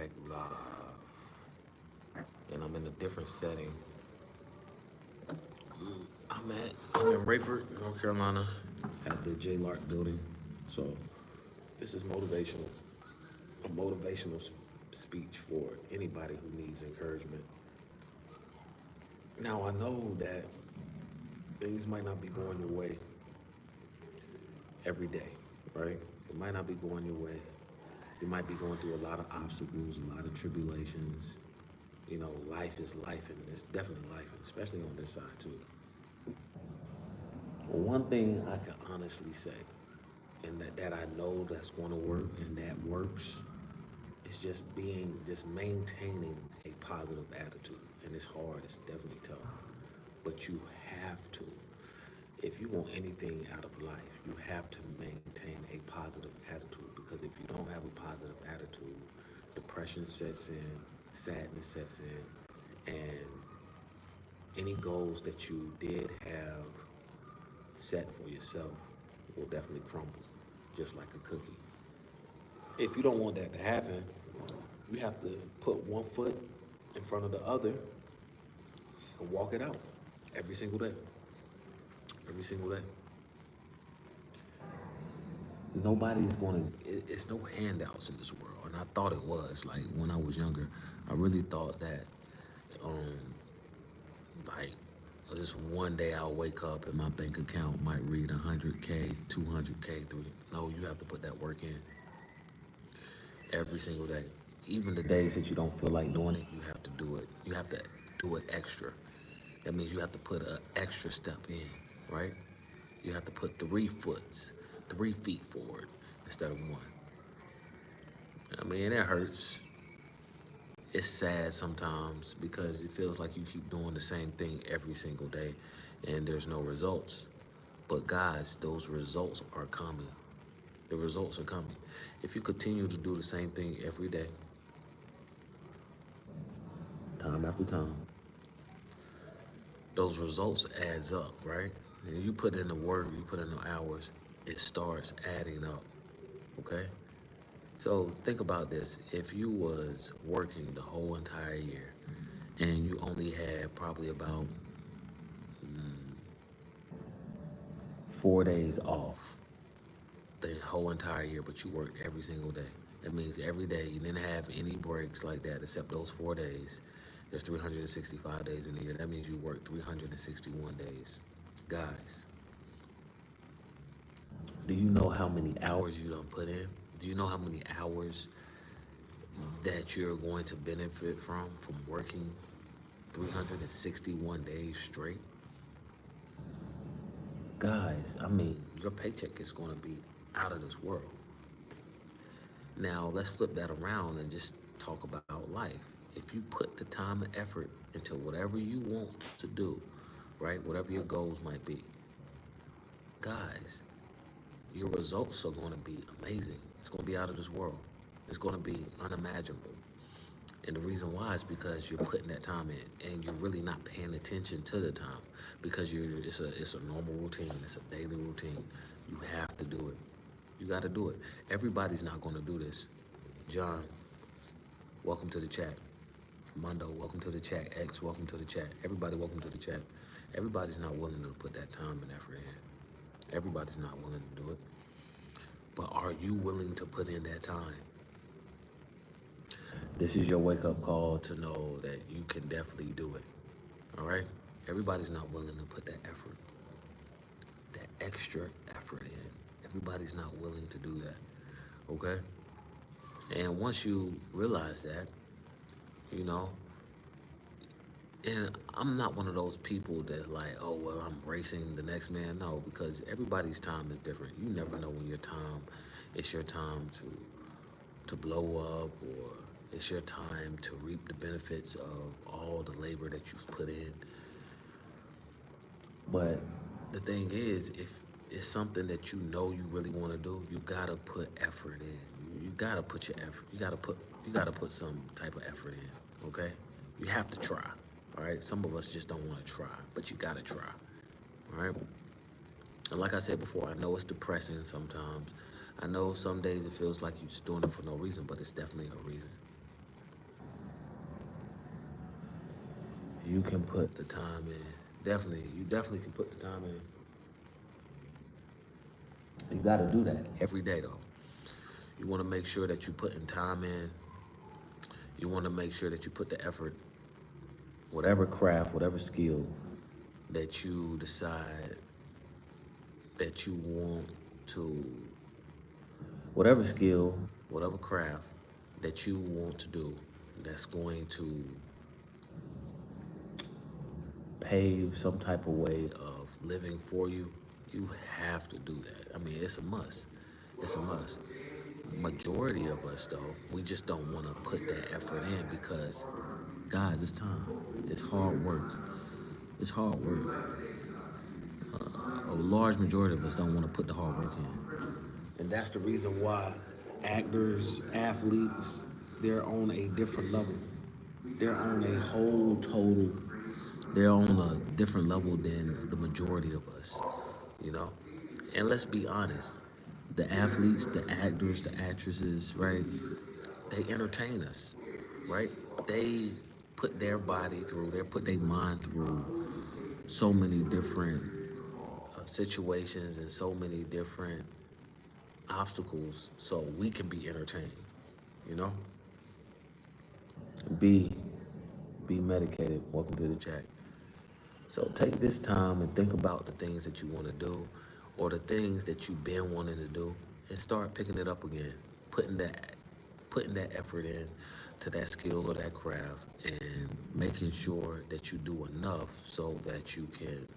back live, and I'm in a different setting. I'm in Rayford, North Carolina, at the J Lark building. So this is motivational, a motivational speech for anybody who needs encouragement. Now I know that things might not be going your way every day, right? It might not be going your way. You might be going through a lot of obstacles, a lot of tribulations. You know, life is life, and it's definitely life, especially on this side too. One thing I can honestly say, and that I know that's going to work and that works, is just maintaining a positive attitude. And it's hard, it's definitely tough, but you have to. If you want anything out of life, you have to maintain a positive attitude, because if you don't have a positive attitude, depression sets in, sadness sets in, and any goals that you did have set for yourself will definitely crumble, just like a cookie. If you don't want that to happen, you have to put one foot in front of the other and walk it out every single day. Every single day. Nobody's gonna, it's no handouts in this world. And I thought it was. Like when I was younger, I really thought that, um, like, just one day I'll wake up and my bank account might read 100K, 200K, no, you have to put that work in every single day. Even the days that you don't feel like doing it, you have to do it. You have to do it extra. That means you have to put an extra step in, right? You have to put 3 feet forward instead of one. I mean, it hurts. It's sad sometimes because it feels like you keep doing the same thing every single day and there's no results. But guys, those results are coming. The results are coming. If you continue to do the same thing every day, time after time, those results adds up, right? And you put in the work, you put in the hours, it starts adding up, okay? So think about this. If you was working the whole entire year and you only had probably about 4 days off the whole entire year, but you worked every single day. That means every day you didn't have any breaks like that except those 4 days. There's 365 days in a year. That means you worked 361 days. Guys, do you know how many hours you done put in? Do you know how many hours that you're going to benefit from working 361 days straight? Guys, I mean, your paycheck is going to be out of this world. Now, let's flip that around and just talk about life. If you put the time and effort into whatever you want to do, right, whatever your goals might be, guys, your results are going to be amazing. It's going to be out of this world. It's going to be unimaginable. And the reason why is because you're putting that time in and you're really not paying attention to the time, because it's a normal routine, it's a daily routine. You have to do it. You got to do it. Everybody's not going to do this. John, welcome to the chat. Mondo, welcome to the chat. X, welcome to the chat. Everybody, welcome to the chat. Everybody's not willing to put that time and effort in. Everybody's not willing to do it. But are you willing to put in that time? This is your wake-up call to know that you can definitely do it. All right? Everybody's not willing to put that effort, that extra effort in. Everybody's not willing to do that. Okay? And once you realize that, you know, and I'm not one of those people that like, oh, well, I'm racing the next man. No, because everybody's time is different. You never know when it's your time to blow up, or it's your time to reap the benefits of all the labor that you've put in. But the thing is, if it's something that you know you really want to do, you gotta put effort in. You gotta put your effort. You gotta put some type of effort in. Okay? You have to try. All right? Some of us just don't want to try, but you gotta try. All right? And like I said before, I know it's depressing sometimes. I know some days it feels like you're just doing it for no reason, but it's definitely a reason. you can put the time in. You definitely can put the time in. You got to do that every day, though. You want to make sure that you put in time in. You want to make sure that you put the effort, whatever craft, whatever skill that you decide that you want to, whatever skill, whatever craft that you want to do that's going to pave some type of way of living for you, you have to do that. I mean, it's a must. It's a must. Majority of us, though, we just don't want to put that effort in because, guys, it's time. It's hard work. It's hard work. A large majority of us don't want to put the hard work in. And that's the reason why actors, athletes, they're on a different level. They're on a whole total, they're on a different level than the majority of us, you know? And let's be honest, the athletes, the actors, the actresses, right? They entertain us, right? They put their body through, they put their mind through so many different situations and so many different obstacles so we can be entertained, you know? Be be medicated. Welcome to the chat. So take this time and think about the things that you want to do or the things that you've been wanting to do and start picking it up again. Putting that putting that effort in to that skill or that craft and making sure that you do enough so that you can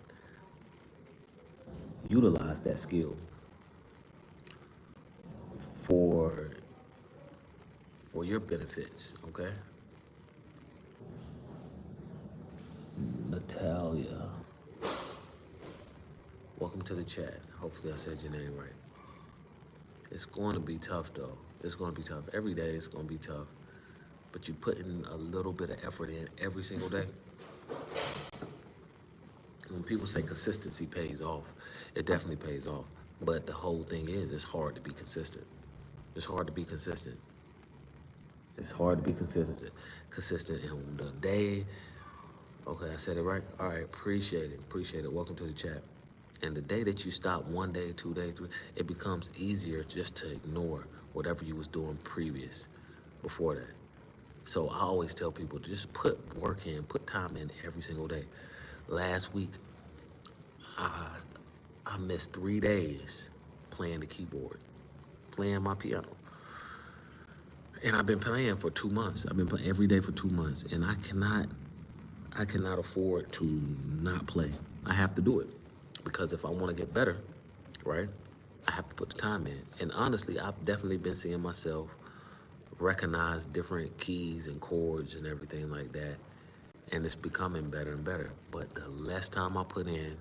utilize that skill for your benefits, okay? Natalia, welcome to the chat. Hopefully I said your name right. It's going to be tough though. It's going to be tough. Every day it's going to be tough. But you put in a little bit of effort in every single day. When people say consistency pays off, it definitely pays off. But the whole thing is, it's hard to be consistent. It's hard to be consistent. It's hard to be consistent. Consistent in the day. Okay, I said it right. All right, appreciate it. Appreciate it. Welcome to the chat. And the day that you stop 1 day, 2 days, it becomes easier just to ignore whatever you was doing previous before that. So I always tell people just put work in, put time in every single day. Last week, I I missed 3 days playing the keyboard, playing my piano. And I've been playing for 2 months. I've been playing every day for 2 months. And I cannot afford to not play. I have to do it. Because if I want to get better, right, I have to put the time in. And honestly, I've definitely been seeing myself recognize different keys and chords and everything like that. And it's becoming better and better. But the less time I put in,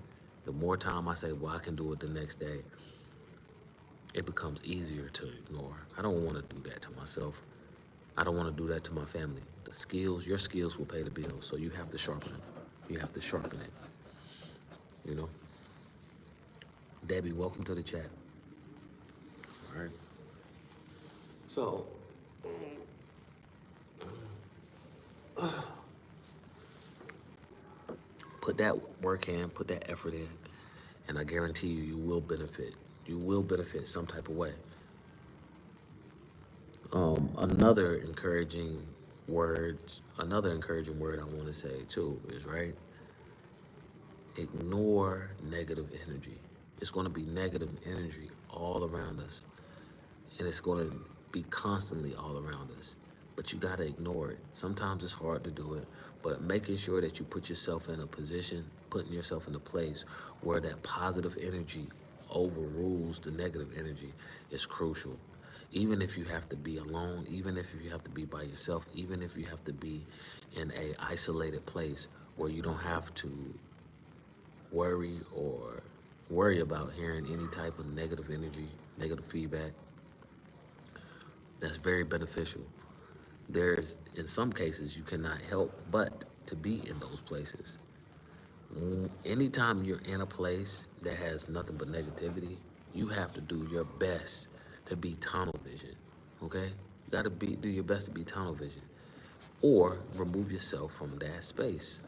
the more time I say, well, I can do it the next day, it becomes easier to ignore. I don't want to do that to myself. I don't want to do that to my family. The skills, your skills will pay the bills, so you have to sharpen it. You have to sharpen it, you know? Debbie, welcome to the chat. All right. So, put that work in, put that effort in, and I guarantee you, you will benefit. You will benefit some type of way. Another encouraging another encouraging word I want to say too is, right, ignore negative energy. It's going to be negative energy all around us, and it's going to be constantly all around us. But you got to ignore it. Sometimes it's hard to do it, but making sure that you put yourself in a position, putting yourself in a place where that positive energy overrules the negative energy is crucial. Even if you have to be alone, even if you have to be by yourself, even if you have to be in a isolated place where you don't have to worry about hearing any type of negative energy, negative feedback, that's very beneficial. There's, in some cases, you cannot help but to be in those places. Anytime you're in a place that has nothing but negativity, you have to do your best to be tunnel vision, okay? You do your best to be tunnel vision, or remove yourself from that space.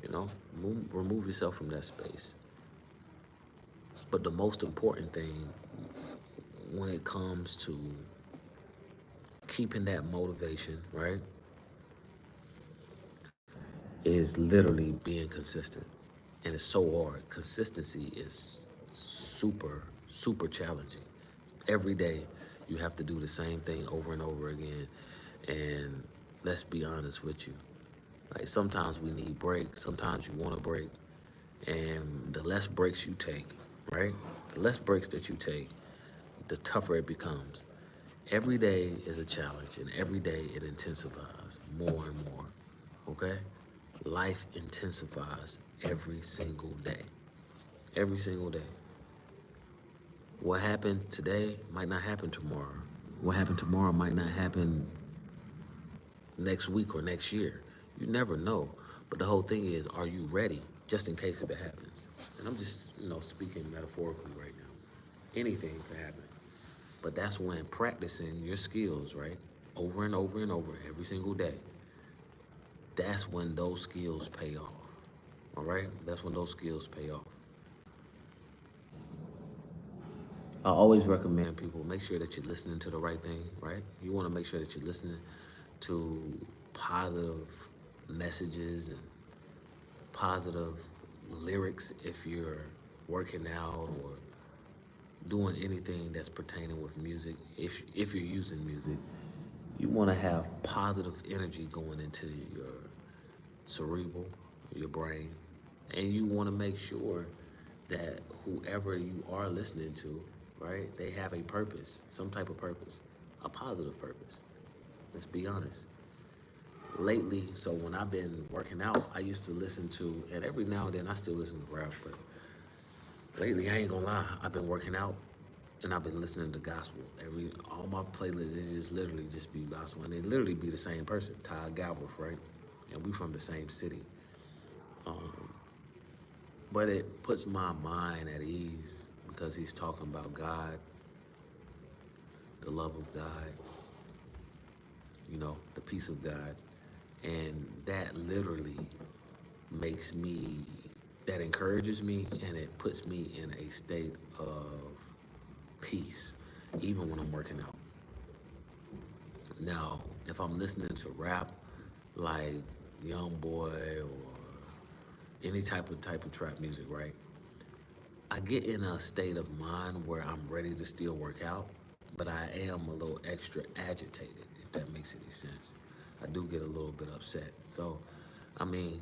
You know, remove yourself from that space. But the most important thing when it comes to keeping that motivation, right, is literally being consistent. And it's so hard. Consistency is super challenging. Every day you have to do the same thing over and over again. And let's be honest with you. Like sometimes we need breaks, sometimes you want to break. And the less breaks you take, right? The less breaks that you take, the tougher it becomes. Every day is a challenge, and every day it intensifies more and more. Okay? Life intensifies every single day. Every single day. What happened today might not happen tomorrow. What happened tomorrow might not happen next week or next year. You never know. But the whole thing is, are you ready just in case if it happens? And I'm just, speaking metaphorically right now. Anything can happen. But that's when practicing your skills, right? Over and over and over every single day. That's when those skills pay off. All right? That's when those skills pay off. I always recommend people make sure that you're listening to the right thing, right? You want to make sure that you're listening to positive messages and positive lyrics if you're working out or doing anything that's pertaining with music. If you're using music, you want to have positive energy going into your cerebral, your brain, and you want to make sure that whoever you are listening to, right, they have a purpose, some type of purpose, a positive purpose. Let's be honest. Lately, so when I've been working out, I used to listen to, and every now and then I still listen to rap, but lately I ain't gonna lie, I've been working out and I've been listening to gospel. All my playlists is just literally just be gospel, and it literally be the same person, Ty Galbraith, right? And we from the same city. Um, but it puts my mind at ease because he's talking about God, the love of God, the peace of God. And that literally makes me, that encourages me and it puts me in a state of peace, even when I'm working out. Now, if I'm listening to rap like Young Boy or any type of trap music, right? I get in a state of mind where I'm ready to still work out, but I am a little extra agitated, if that makes any sense. I do get a little bit upset. So, I mean,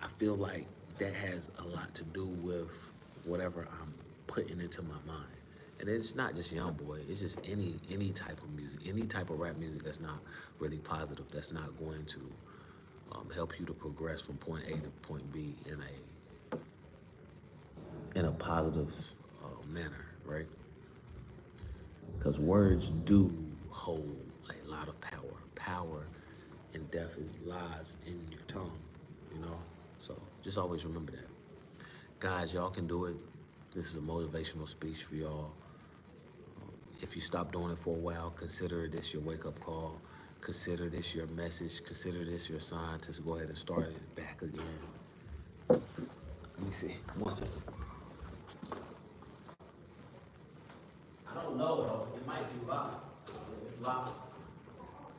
I feel like that has a lot to do with whatever I'm putting into my mind. And it's not just Young Boy, it's just any type of music, any type of rap music that's not really positive, that's not going to help you to progress from point A to point B in a positive manner, right? Because words do hold a lot of power. Power and death lies in your tongue, you know? So just always remember that. Guys, y'all can do it. This is a motivational speech for y'all. If you stop doing it for a while, consider this your wake up call. Consider this your message. Consider this your sign to go ahead and start it back again. Let me see. One second. I don't know though. It might be locked. It's locked.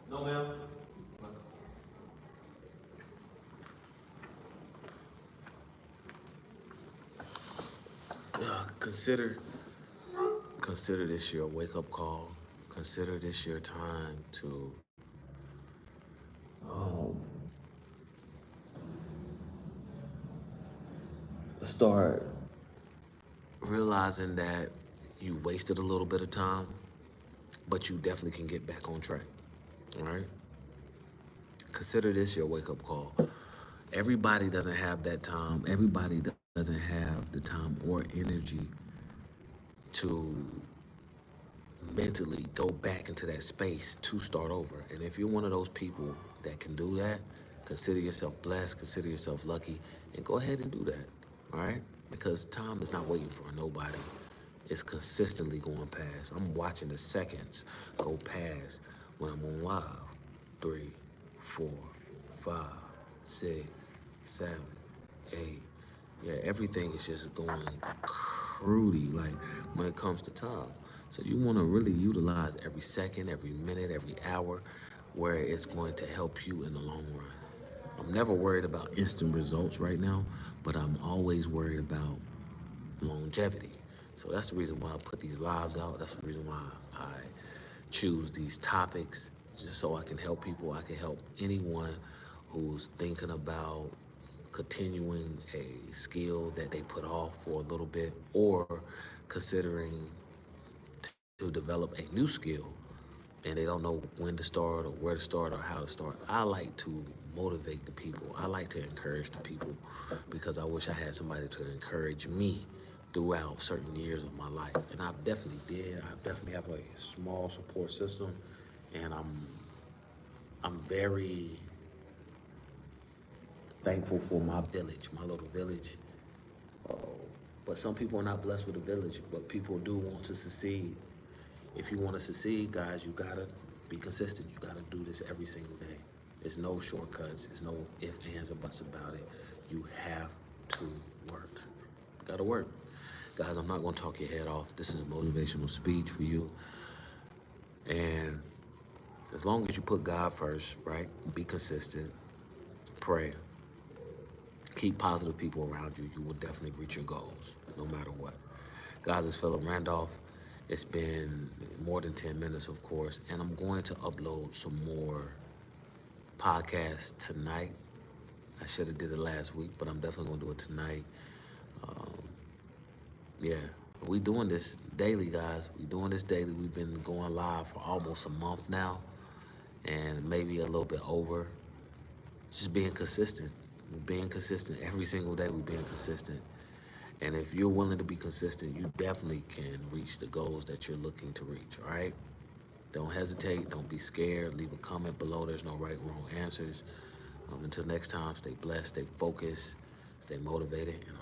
No, ma'am. Consider this your wake up call. Consider this your time to um, start realizing that you wasted a little bit of time, but you definitely can get back on track. All right? Consider this your wake up call. Everybody doesn't have that time. Everybody doesn't have the time or energy to mentally go back into that space to start over. And if you're one of those people that can do that, consider yourself blessed, consider yourself lucky, and go ahead and do that. All right? Because time is not waiting for nobody. It's consistently going past. I'm watching the seconds go past when I'm on live. 3, 4, 5, 6, 7, 8. Yeah, everything is just going crudy, like when it comes to time. So you want to really utilize every second, every minute, every hour, where it's going to help you in the long run. I'm never worried about instant results right now, but I'm always worried about longevity. So that's the reason why I put these lives out. That's the reason why I choose these topics, just so I can help people. I can help anyone who's thinking about continuing a skill that they put off for a little bit, or considering to develop a new skill and they don't know when to start or where to start or how to start. I like to motivate the people. I like to encourage the people because I wish I had somebody to encourage me throughout certain years of my life. And I definitely did. I definitely have a small support system, and I'm very thankful for my village, my little village. Uh, but some people are not blessed with a village, but people do want to succeed. If you want to succeed, guys, you gotta be consistent. You gotta do this every single day. There's no shortcuts. There's no ifs, ands, or buts about it. You have to work. You gotta work. Guys, I'm not gonna talk your head off. This is a motivational speech for you. And as long as you put God first, right? Be consistent. Pray. Keep positive people around you. You will definitely reach your goals, no matter what. Guys, it's Philip Randolph. It's been more than 10 minutes, of course, and I'm going to upload some more podcasts tonight. I should have did it last week, but I'm definitely going to do it tonight. Um, yeah, we doing this daily, guys. We doing this daily. We've been going live for almost a month now, and maybe a little bit over. Just being consistent. Being consistent every single day. We're being consistent. And if you're willing to be consistent, you definitely can reach the goals that you're looking to reach, all right? Don't hesitate. Don't be scared. Leave a comment below. There's no right, wrong answers. Until next time, stay blessed, stay focused, stay motivated, and